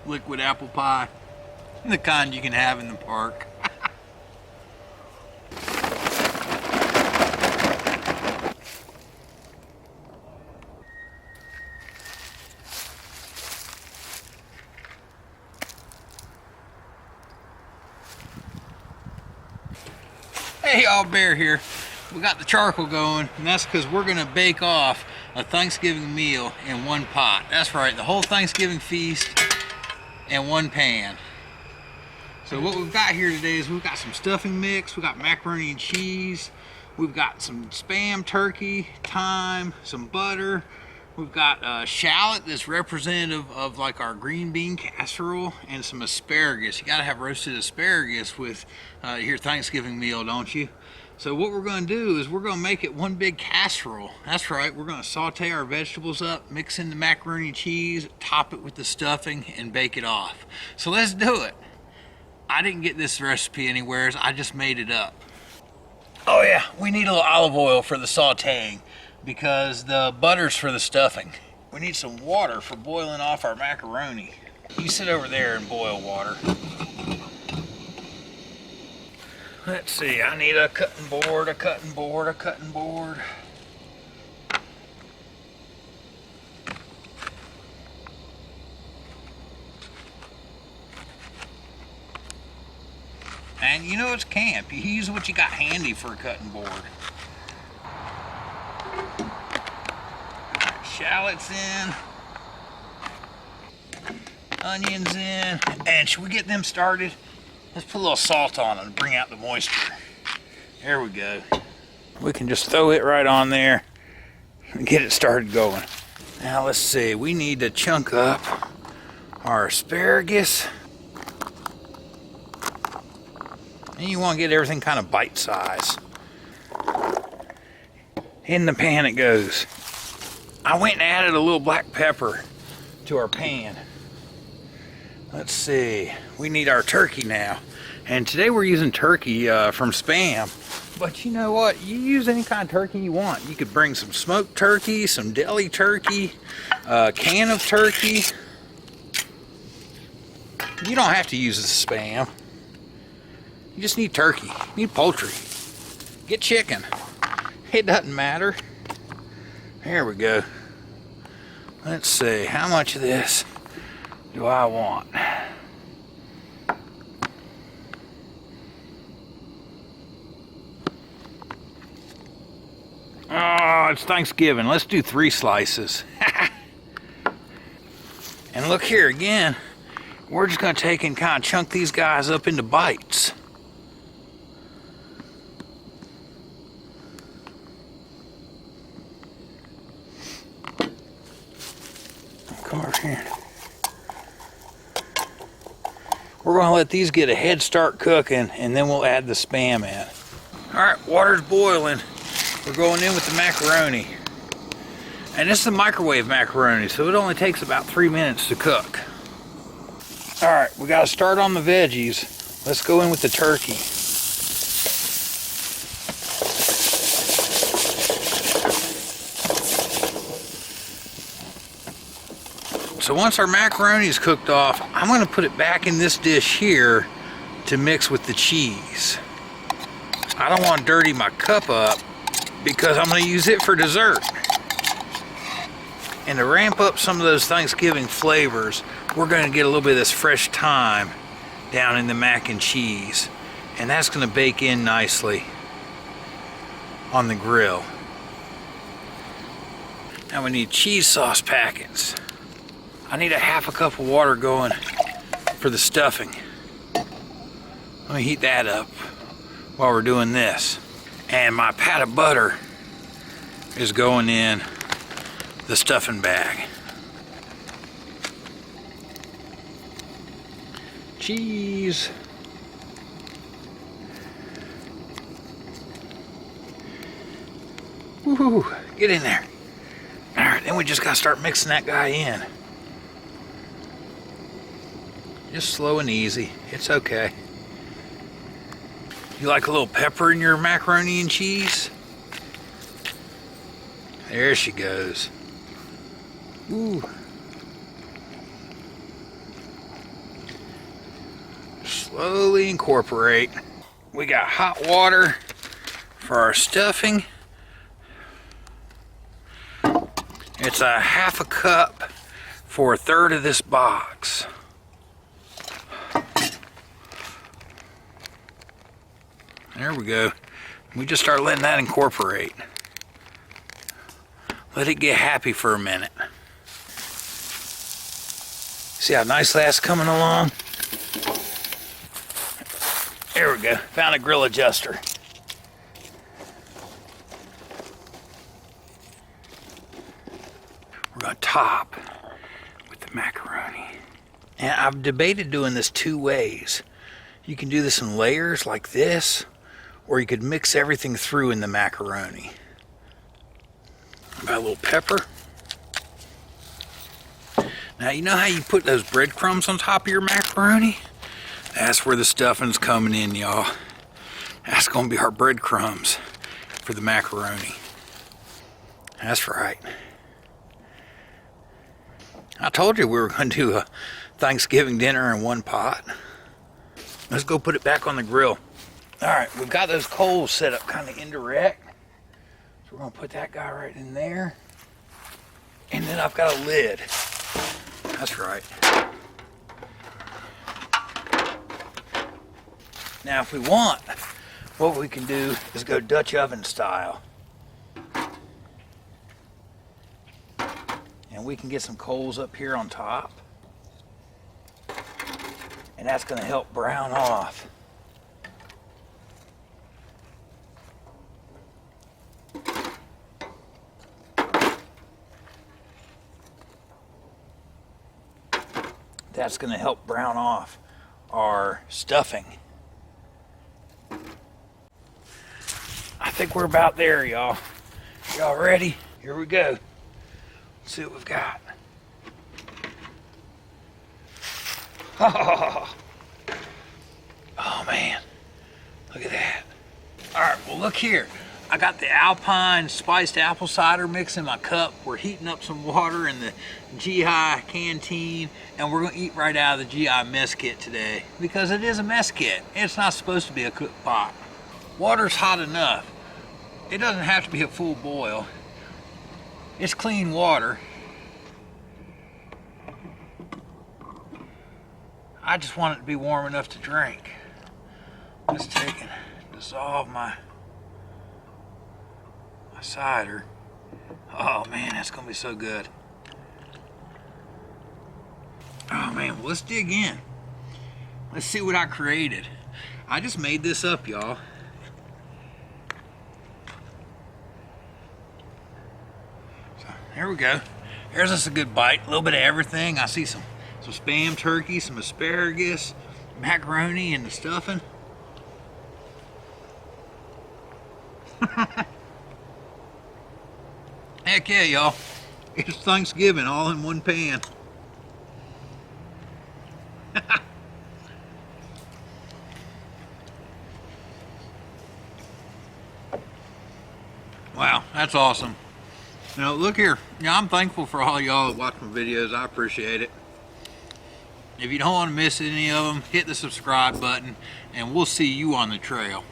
liquid apple pie. The kind you can have in the park. Hey y'all, Bear here. We got the charcoal going, and that's because we're gonna bake off a Thanksgiving meal in one pot. That's right, the whole Thanksgiving feast in one pan. So what we've got here today is we've got some stuffing mix, we've got macaroni and cheese, we've got some Spam turkey, thyme, some butter, we've got shallot that's representative of like our green bean casserole, and some asparagus. You gotta have roasted asparagus with your Thanksgiving meal, don't you? So what we're gonna do is we're gonna make it one big casserole. That's right, we're gonna saute our vegetables up, mix in the macaroni and cheese, top it with the stuffing, and bake it off. So let's do it. I didn't get this recipe anywhere, I just made it up. Oh yeah, we need a little olive oil for the sauteing because the butter's for the stuffing. We need some water for boiling off our macaroni. You sit over there and boil water. Let's see, I need a cutting board, a cutting board, a cutting board. And you know it's camp, you use what you got handy for a cutting board. Right, shallots in, onions in, and should we get them started? Let's put a little salt on them to bring out the moisture. There we go. We can just throw it right on there and get it started going. Now let's see, we need to chunk up our asparagus. And you want to get everything kind of bite size. In the pan it goes. I went and added a little black pepper to our pan. Let's see, we need our turkey now. And today we're using turkey from Spam. But you know what, you use any kind of turkey you want. You could bring some smoked turkey, some deli turkey, a can of turkey. You don't have to use the Spam. You just need turkey, you need poultry. Get chicken, it doesn't matter. There we go. Let's see, how much of this do I want? Oh, it's Thanksgiving. Let's do 3 slices. And look here again, we're just gonna take and kind of chunk these guys up into bites. Come over here. We're going to let these get a head start cooking, and then we'll add the Spam in. Alright, water's boiling. We're going in with the macaroni. And this is a microwave macaroni, so it only takes about 3 minutes to cook. Alright, we got to start on the veggies. Let's go in with the turkey. So once our macaroni is cooked off, I'm going to put it back in this dish here to mix with the cheese. I don't want to dirty my cup up because I'm going to use it for dessert. And to ramp up some of those Thanksgiving flavors, we're going to get a little bit of this fresh thyme down in the mac and cheese. And that's going to bake in nicely on the grill. Now we need cheese sauce packets. I need a half a cup of water going for the stuffing. Let me heat that up while we're doing this. And my pat of butter is going in the stuffing bag. Cheese. Woohoo, get in there. All right, then we just gotta start mixing that guy in. Just slow and easy, it's okay. You like a little pepper in your macaroni and cheese? There she goes. Ooh. slowly incorporate. We got hot water for our stuffing. It's a half a cup for a third of this box. There we go. We just start letting that incorporate. Let it get happy for a minute. See how nicely that's coming along? There we go. Found a grill adjuster. We're going to top with the macaroni. And I've debated doing this two ways. You can do this in layers like this, or you could mix everything through in the macaroni. Got a little pepper. Now, you know how you put those breadcrumbs on top of your macaroni? That's where the stuffing's coming in, y'all. That's gonna be our breadcrumbs for the macaroni. That's right. I told you we were gonna do a Thanksgiving dinner in one pot. Let's go put it back on the grill. All right, we've got those coals set up kind of indirect. So we're gonna put that guy right in there. And then I've got a lid. That's right. Now if we want, what we can do is go Dutch oven style. And we can get some coals up here on top. And that's gonna help brown off. That's gonna help brown off our stuffing. I think we're about there, y'all. Y'all ready? Here we go. Let's see what we've got. Oh man, look at that. All right, well look here. I got the Alpine spiced apple cider mix in my cup. We're heating up some water in the GI canteen, and we're gonna eat right out of the GI mess kit today because it is a mess kit. It's not supposed to be a cooked pot. Water's hot enough. It doesn't have to be a full boil. It's clean water. I just want it to be warm enough to drink. Let's take and dissolve my cider. Oh man, that's gonna be so good. Oh man, well, let's dig in. Let's see what I created. I just made this up, y'all. So here we go. Here's us a good bite. A little bit of everything. I see some Spam turkey, some asparagus, macaroni, and the stuffing. Heck yeah, y'all. It's Thanksgiving all in one pan. Wow, that's awesome. Now look here. Yeah, I'm thankful for all y'all that watch my videos. I appreciate it. If you don't want to miss any of them, hit the subscribe button, and we'll see you on the trail.